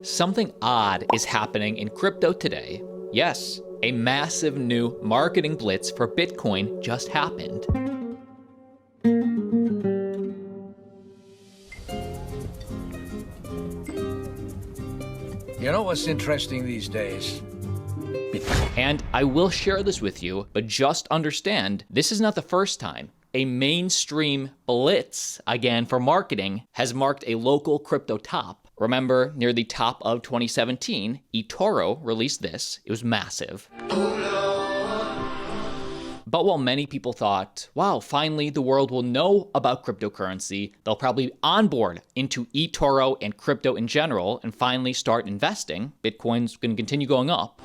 Something odd is happening in crypto today. Yes, a massive new marketing blitz for Bitcoin just happened. You know what's interesting these days? Bitcoin. And I will share this with you, but just understand, this is not the first time a mainstream blitz, again for marketing, has marked a local crypto top. Remember, near the top of 2017, eToro released this. It was massive. But while many people thought, wow, finally the world will know about cryptocurrency, they'll probably onboard into eToro and crypto in general and finally start investing, Bitcoin's going to continue going up.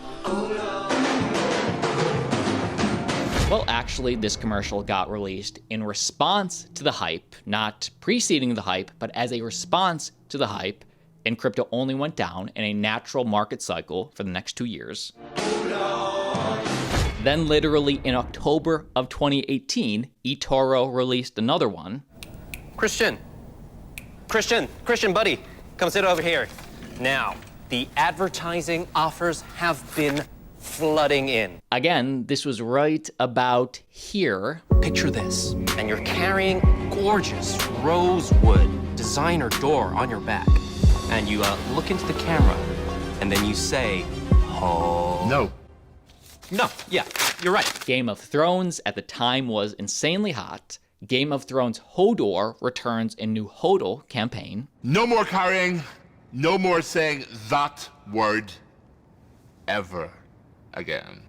Well, actually, this commercial got released in response to the hype, not preceding the hype, but as a response to the hype, and crypto only went down in a natural market cycle for the next 2 years. Then literally in October of 2018, eToro released another one. Christian, buddy, come sit over here. Now, the advertising offers have been flooding in. Again, this was right about here. Picture this, and you're carrying gorgeous rosewood designer door on your back. And you look into the camera, and then you say, oh. No, yeah, you're right. Game of Thrones at the time was insanely hot. Game of Thrones Hodor returns a new HODL campaign. No more carrying, no more saying that word ever again.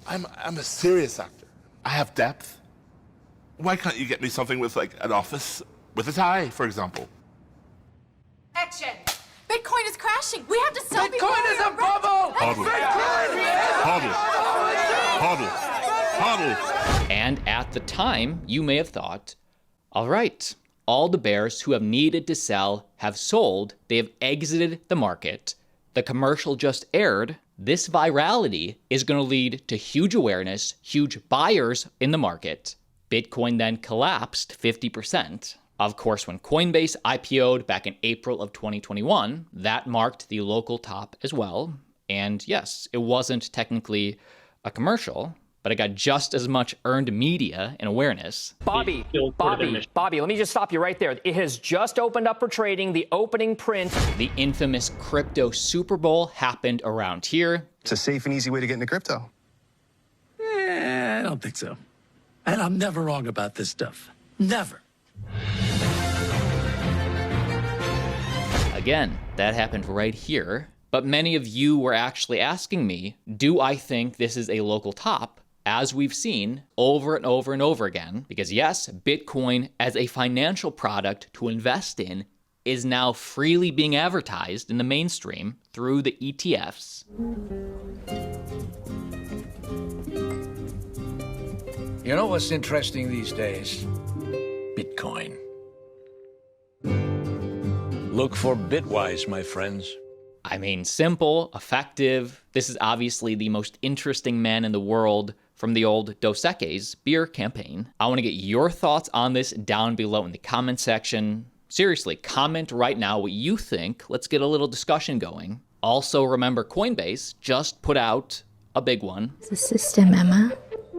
I'm a serious actor. I have depth. Why can't you get me something with like an office with a tie, for example? Action! Bitcoin is crashing. We have to sell Bitcoin is a bubble! Hodl. Hodl. And at the time, you may have thought, all right, all the bears who have needed to sell have sold. They have exited the market. The commercial just aired. This virality is going to lead to huge awareness, huge buyers in the market. Bitcoin then collapsed 50%. Of course, when Coinbase IPO'd back in April of 2021, that marked the local top as well. And yes, it wasn't technically a commercial, but it got just as much earned media and awareness. Bobby, let me just stop you right there. It has just opened up for trading. The opening print. The infamous crypto Super Bowl happened around here. It's a safe and easy way to get into crypto. I don't think so. And I'm never wrong about this stuff. Never. Again, that happened right here. But many of you were actually asking me, do I think this is a local top? As we've seen over and over and over again, because yes, Bitcoin as a financial product to invest in is now freely being advertised in the mainstream through the ETFs. You know what's interesting these days? Bitcoin. Look for Bitwise, my friends. I mean, simple, effective. This is obviously the most interesting man in the world from the old Dos Equis beer campaign. I want to get your thoughts on this down below in the comment section. Seriously, comment right now what you think. Let's get a little discussion going. Also, remember Coinbase just put out a big one. It's a system, Emma.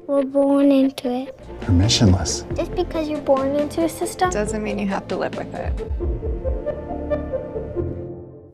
We're born into it. Permissionless. Just because you're born into a system Doesn't mean you have to live with it.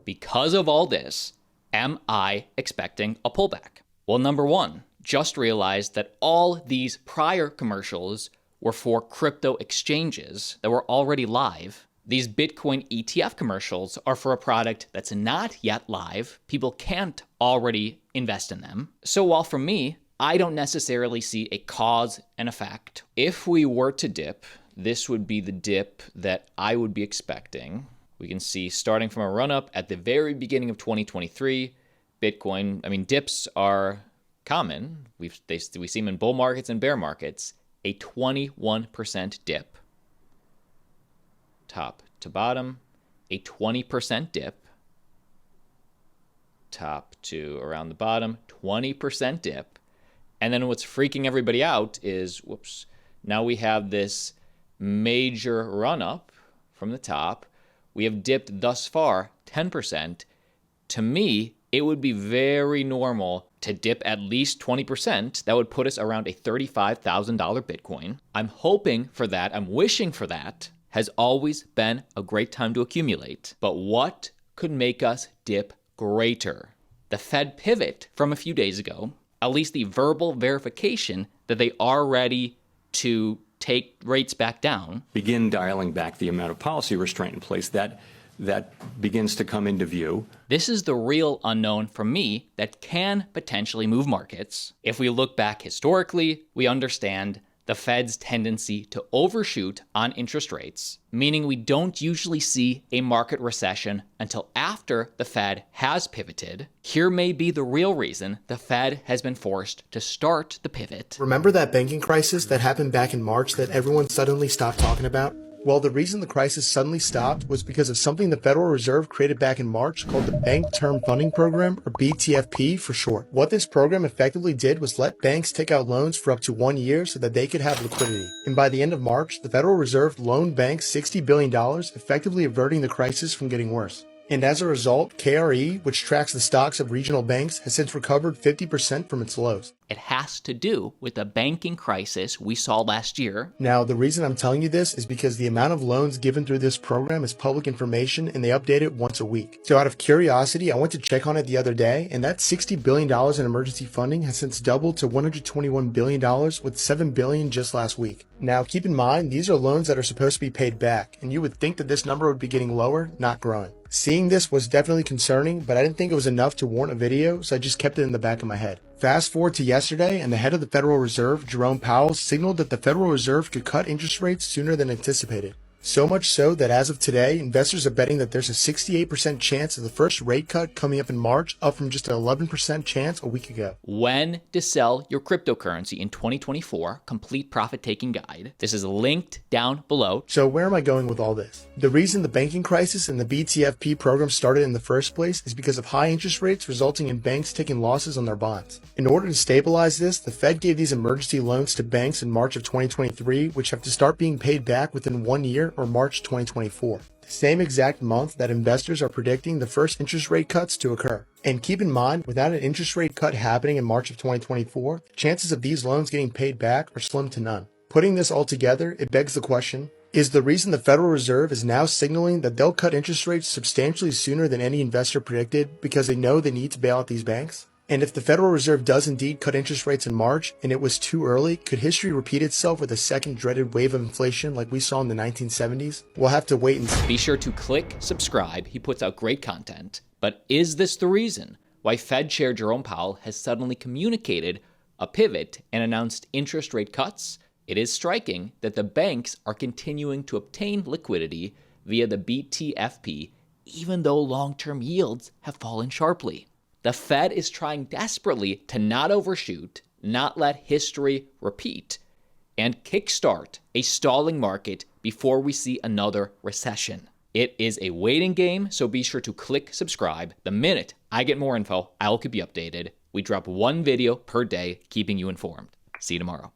Because of all this, am I expecting a pullback? Well, number one, just realized that all these prior commercials were for crypto exchanges that were already live. These Bitcoin ETF commercials are for a product that's not yet live. People can't already invest in them. So while for me, I don't necessarily see a cause and effect. If we were to dip, this would be the dip that I would be expecting. We can see starting from a run-up at the very beginning of 2023, Bitcoin, I mean, dips are common. We see them in bull markets and bear markets. A 21% dip. Top to bottom, a 20% dip. Top to around the bottom, 20% dip. And then what's freaking everybody out is, whoops, now we have this major run-up from the top. We have dipped thus far 10%, to me, it would be very normal to dip at least 20%. That would put us around a $35,000 Bitcoin. I'm hoping for that. I'm wishing for that. Has always been a great time to accumulate. But what could make us dip greater? The Fed pivot from a few days ago, at least the verbal verification that they are ready to take rates back down. Begin dialing back the amount of policy restraint in place. That begins to come into view. This is the real unknown for me that can potentially move markets. If we look back historically, we understand the Fed's tendency to overshoot on interest rates, meaning we don't usually see a market recession until after the Fed has pivoted. Here may be the real reason the Fed has been forced to start the pivot. Remember that banking crisis that happened back in March that everyone suddenly stopped talking about? Well, the reason the crisis suddenly stopped was because of something the Federal Reserve created back in March called the Bank Term Funding Program, or BTFP for short. What this program effectively did was let banks take out loans for up to 1 year so that they could have liquidity. And by the end of March, the Federal Reserve loaned banks $60 billion, effectively averting the crisis from getting worse. And as a result, KRE, which tracks the stocks of regional banks, has since recovered 50% from its lows. It has to do with the banking crisis we saw last year. Now, the reason I'm telling you this is because the amount of loans given through this program is public information and they update it once a week. So out of curiosity, I went to check on it the other day, and that $60 billion in emergency funding has since doubled to $121 billion, with $7 billion just last week. Now, keep in mind, these are loans that are supposed to be paid back, and you would think that this number would be getting lower, not growing. Seeing this was definitely concerning, but I didn't think it was enough to warrant a video, so I just kept it in the back of my head. Fast forward to yesterday, and the head of the Federal Reserve, Jerome Powell, signaled that the Federal Reserve could cut interest rates sooner than anticipated. So much so that as of today, investors are betting that there's a 68% chance of the first rate cut coming up in March, up from just an 11% chance a week ago. When to sell your cryptocurrency in 2024, complete profit-taking guide. This is linked down below. So where am I going with all this? The reason the banking crisis and the BTFP program started in the first place is because of high interest rates resulting in banks taking losses on their bonds. In order to stabilize this, the Fed gave these emergency loans to banks in March of 2023, which have to start being paid back within 1 year or March 2024, the same exact month that investors are predicting the first interest rate cuts to occur. And keep in mind, without an interest rate cut happening in March of 2024, the chances of these loans getting paid back are slim to none. Putting this all together, it begs the question, is the reason the Federal Reserve is now signaling that they'll cut interest rates substantially sooner than any investor predicted because they know they need to bail out these banks? And if the Federal Reserve does indeed cut interest rates in March, and it was too early, could history repeat itself with a second dreaded wave of inflation like we saw in the 1970s? We'll have to wait and see. Be sure to click subscribe. He puts out great content. But is this the reason why Fed Chair Jerome Powell has suddenly communicated a pivot and announced interest rate cuts? It is striking that the banks are continuing to obtain liquidity via the BTFP, even though long-term yields have fallen sharply. The Fed is trying desperately to not overshoot, not let history repeat, and kickstart a stalling market before we see another recession. It is a waiting game, so be sure to click subscribe. The minute I get more info, I'll keep you updated. We drop one video per day, keeping you informed. See you tomorrow.